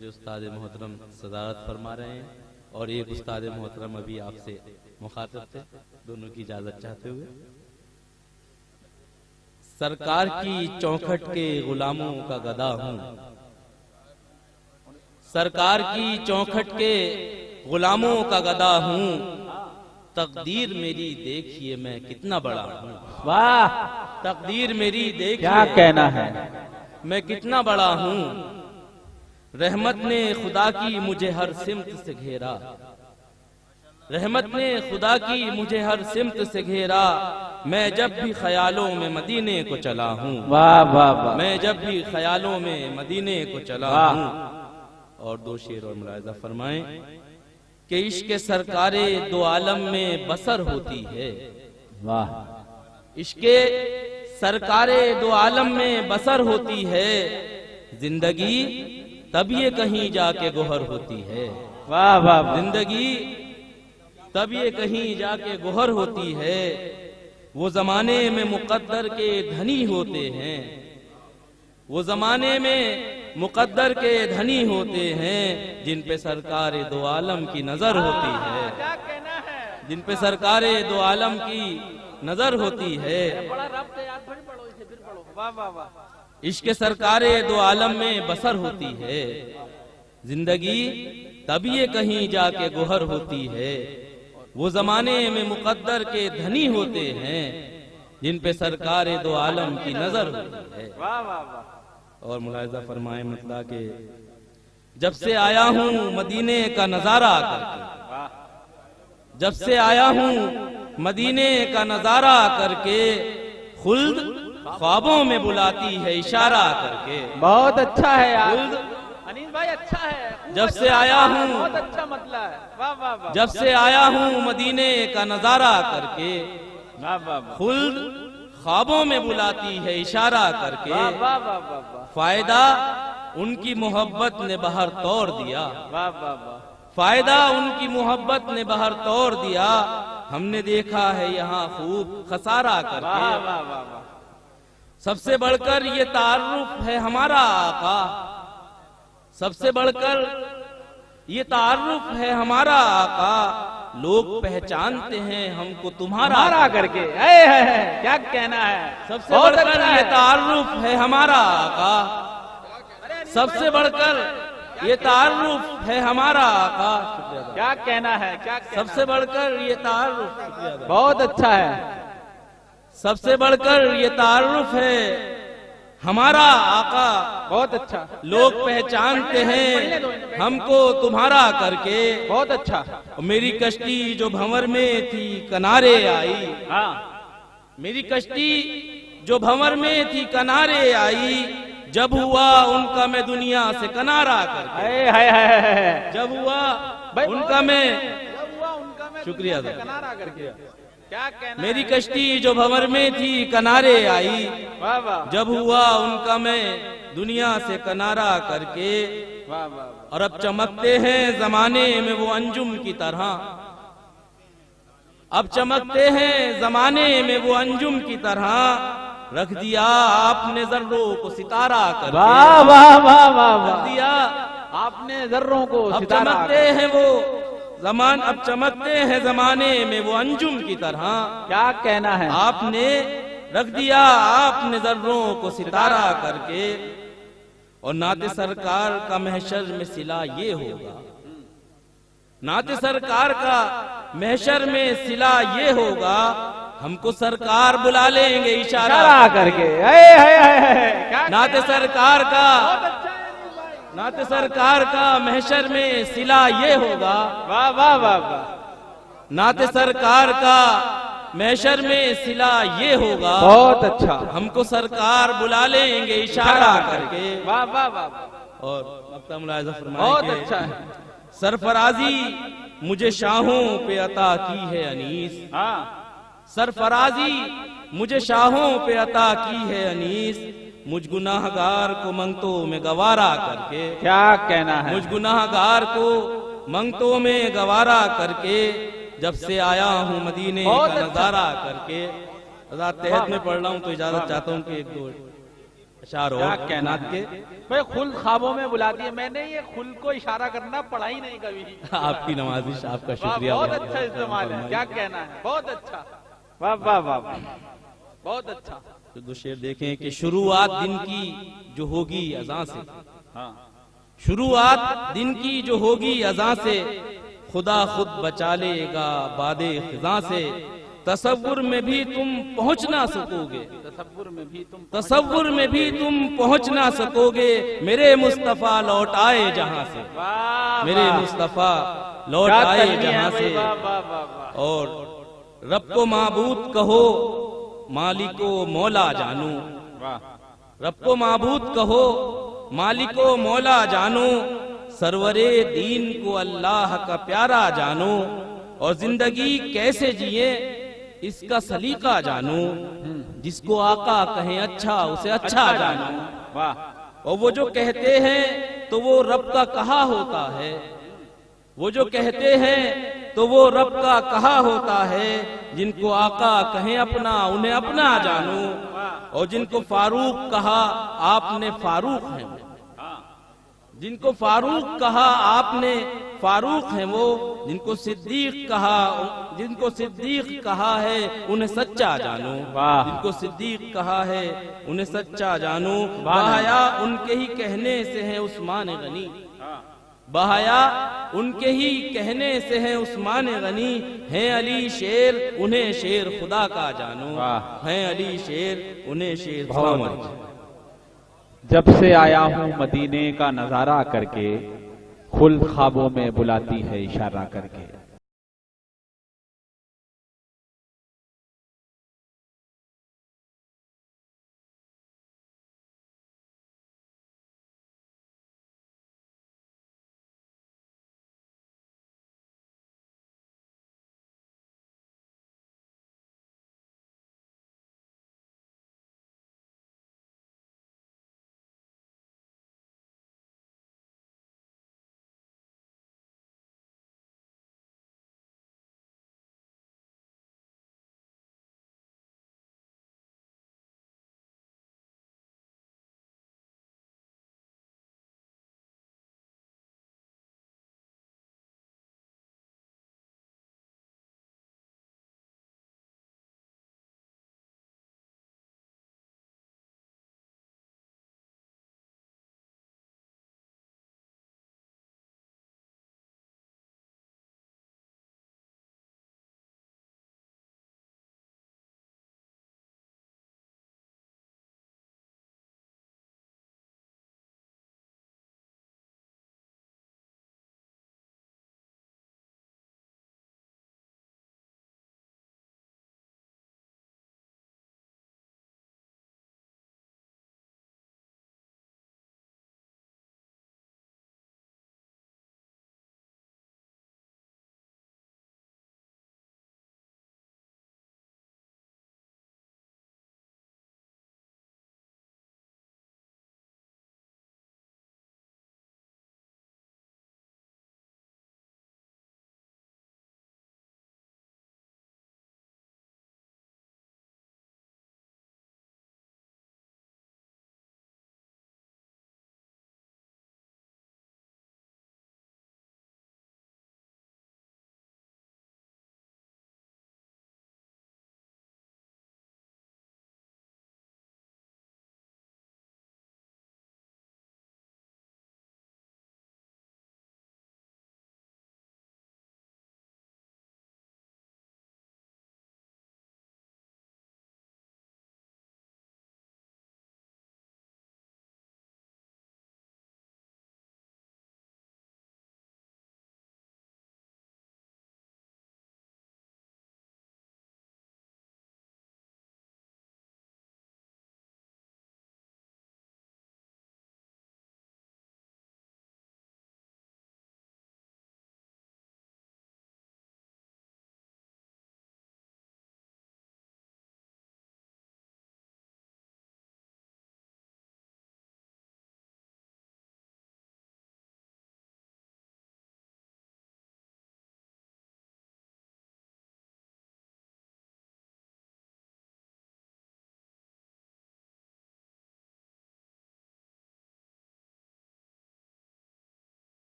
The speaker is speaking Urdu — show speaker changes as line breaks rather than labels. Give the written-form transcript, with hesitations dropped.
میرے استاد محترم صدارت فرما رہے ہیں اور ایک استاد محترم ابھی آپ سے مخاطب تھے، دونوں کی اجازت چاہتے ہوئے۔ سرکار کی چوکھٹ کے غلاموں کا گدا ہوں، سرکار کی چوکھٹ کے غلاموں کا گدا ہوں، تقدیر میری دیکھیے میں کتنا بڑا ہوں۔
واہ،
تقدیر میری دیکھیے
کیا کہنا ہے۔
میں کتنا بڑا ہوں، رحمت نے خدا کی مجھے ہر سمت سے گھیرا، رحمت نے خدا کی مجھے ہر سمت سے گھیرا، میں جب بھی خیالوں میں مدینے کو چلا ہوں۔
واہ واہ واہ،
میں جب بھی خیالوں میں مدینے کو چلا ہوں۔ اور دو شعر اور ملاحظہ فرمائیں کہ عشق سرکار دو عالم میں بسر ہوتی ہے،
واہ،
عشق سرکار دو عالم میں بسر ہوتی ہے، زندگی تب یہ کہیں جا کے گوہر ہوتی ہے۔
واہ واہ واہ،
زندگی تب یہ کہیں جا کے گوہر ہوتی ہے، وہ زمانے میں مقدر کے دھنی ہوتے ہیں، وہ زمانے میں مقدر کے دھنی ہوتے ہیں، جن پہ سرکار دو عالم کی نظر ہوتی ہے،
کیا کہنا ہے۔
جن پہ سرکار دو عالم کی نظر ہوتی ہے۔
بڑا رب ہے یار، بڑی پڑھو اسے، پھر پڑھو۔ واہ واہ واہ،
عشق سرکار دو عالم میں بسر ہوتی ہے، زندگی تب یہ کہیں جا کے گوہر ہوتی ہے، وہ زمانے میں مقدر کے دھنی ہوتے ہیں، جن پہ سرکار دو عالم کی نظر ہوتی ہے۔
واہ واہ واہ،
اور ملاحظہ فرمائیں مطلع کہ جب سے آیا ہوں مدینے کا نظارہ کر کے، جب سے آیا ہوں مدینے کا نظارہ کر کے، خلد خوابوں میں بلاتی ہے اشارہ کر کے۔
بہت اچھا ہے یار،
خلد
انیس بھائی اچھا ہے،
جب سے آیا ہوں،
بہت اچھا مطلب ہے۔ واہ واہ واہ،
جب سے آیا ہوں مدینے کا نظارہ کر کے،
واہ واہ واہ،
خلد خوابوں میں بلاتی ہے اشارہ کر کے،
واہ واہ واہ واہ واہ،
فائدہ ان کی محبت نے بہر توڑ دیا،
واہ واہ واہ،
فائدہ ان کی محبت نے بہر توڑ دیا، ہم نے دیکھا ہے یہاں خوب خسارہ کر
واہ
کے۔
واہ واہ واہ،
سب سے بڑھ کر یہ تعارف ہے ہمارا آقا، سب سے بڑھ کر یہ تعارف ہے ہمارا آقا، لوگ پہچانتے ہیں ہم کو تمہارا
ہمارا کر کے، اے ہے کیا کہنا ہے۔
سب سے بڑھ کر یہ تعارف ہے ہمارا آقا، سب سے بڑھ کر یہ تعارف ہے ہمارا آقا،
کیا کہنا ہے، کیا کہنا
سب سے بڑھ کر یہ تعارف،
ہے، بہت اچھا ہے۔
سب سے بڑھ کر یہ تعارف ہے ہمارا آقا،
بہت اچھا،
لوگ پہچانتے ہیں ہم کو تمہارا کر کے۔
بہت اچھا،
میری کشتی جو بھنور میں تھی کنارے آئی،
ہاں،
میری کشتی جو بھنور میں تھی کنارے آئی، جب ہوا ان کا میں دنیا سے کنارہ کر کے،
اے ہے،
جب ہوا ان کا میں، شکریہ
سے کنارہ کر کے، کیا کہنا
میری کشتی جو بھنور میں تھی کنارے آئی،
واہ واہ
جب ہوا ان کا میں دنیا سے کنارہ کر کے،
واہ واہ،
اور اب چمکتے ہیں زمانے میں وہ انجم کی طرح، اب چمکتے ہیں زمانے میں وہ انجم کی طرح، رکھ دیا آپ نے ذروں کو ستارہ کر کے،
واہ واہ واہ واہ
رکھ
واہ،
دیا
آپ نے ذروں کو
اب
ستارہ
چمکتے ہیں وہ زمان، اب چمکتے ہیں زمانے میں وہ انجم کی طرح،
کیا کہنا ہے۔
آپ نے رکھ دیا آپ نے ذروں کو ستارہ کر کے، اور نعت سرکار کا محشر میں صلہ یہ ہوگا، نعت سرکار کا محشر میں صلہ یہ ہوگا، ہم کو سرکار بلا لیں گے اشارہ
اشارہ کر کے، اے ہے، کیا
نعت سرکار کا، نعت سرکار کا محشر میں صلہ یہ ہوگا،
واہ واہ واہ واہ،
نعت سرکار کا محشر میں صلہ یہ ہوگا،
بہت اچھا،
ہم کو سرکار بلا لیں گے اشارہ کر کے۔
واہ واہ واہ،
اور نقطہ ملاحظہ
بہت
فرمائیں کہ
اچھا ہے،
سرفرازی مجھے شاہوں پہ عطا کی ہے انیس،
ہاں،
سرفرازی مجھے شاہوں پہ عطا کی ہے انیس، مجھ گناہگار کو منگتوں میں گوارا کر کے،
کیا کہنا ہے۔
مجھ گناہگار کو منگتوں میں گوارا کر کے، جب سے آیا ہوں مدینے کا نظارہ کر کے۔ آزاد تحت میں پڑھ رہا ہوں تو اجازت چاہتا ہوں کہ ایک دو اشعار
کیا
اور
کہنا
نعت کے
بھائی خلد خوابوں میں بلاتی ہے. میں نے یہ خلد کو اشارہ کرنا پڑھا ہی نہیں کبھی.
آپ کی نوازش، آپ کا
واہ
شکریہ.
بہت اچھا استعمال ہے. کیا کہنا ہے، بہت اچھا. واہ واہ واہ واہ بہت اچھا.
تو دو شعر دیکھیں کہ شروعات دن کی جو ہوگی اذان سے،
ہاں
شروعات دن کی جو ہوگی اذان سے، خدا خود بچا لے گا باد خزاں سے. تصور میں بھی تم پہنچ نہ سکو گے،
تصور میں بھی تم
تصور میں بھی تم پہنچ نہ سکو گے، میرے مصطفیٰ لوٹ آئے جہاں سے،
واہ
میرے
واہ.
مصطفیٰ لوٹ
کیا
آئے
تلوین ہے
جہاں
بھائی.
سے.
واہ واہ واہ واہ.
اور رب کو معبود کہو مالک و مولا جانو،
واہ
رب کو معبود کہو مالک و مولا جانو، سرور دین کو اللہ کا پیارا جانو، اور زندگی کیسے جیے اس کا سلیقہ جانو، جس کو آقا کہیں اچھا اسے اچھا جانو.
واہ.
اور وہ جو کہتے ہیں تو وہ رب کا کہا ہوتا ہے، وہ جو کہتے ہیں تو وہ رب کا کہا ہوتا ہے. جن کو آقا کہیں اپنا انہیں اپنا جانو، اور جن کو فاروق کہا آپ نے فاروق ہیں، جن کو فاروق کہا آپ نے فاروق ہیں وہ، جن کو صدیق کہا، جن کو صدیق کہا ہے انہیں سچا جانو،
واہ.
جن کو صدیق کہا ہے انہیں سچا جانو. بہایا ان کے ہی کہنے سے ہے عثمان غنی، بہایا ان کے ہی کہنے سے ہے عثمان غنی. ہیں علی شیر انہیں شیر خدا کا جانو،
واہ.
ہیں علی شیر انہیں شیر.
بہت
السلام علیکم.
جب سے آیا ہوں مدینے کا نظارہ کر کے، خلد خوابوں میں بلاتی ہے اشارہ کر کے.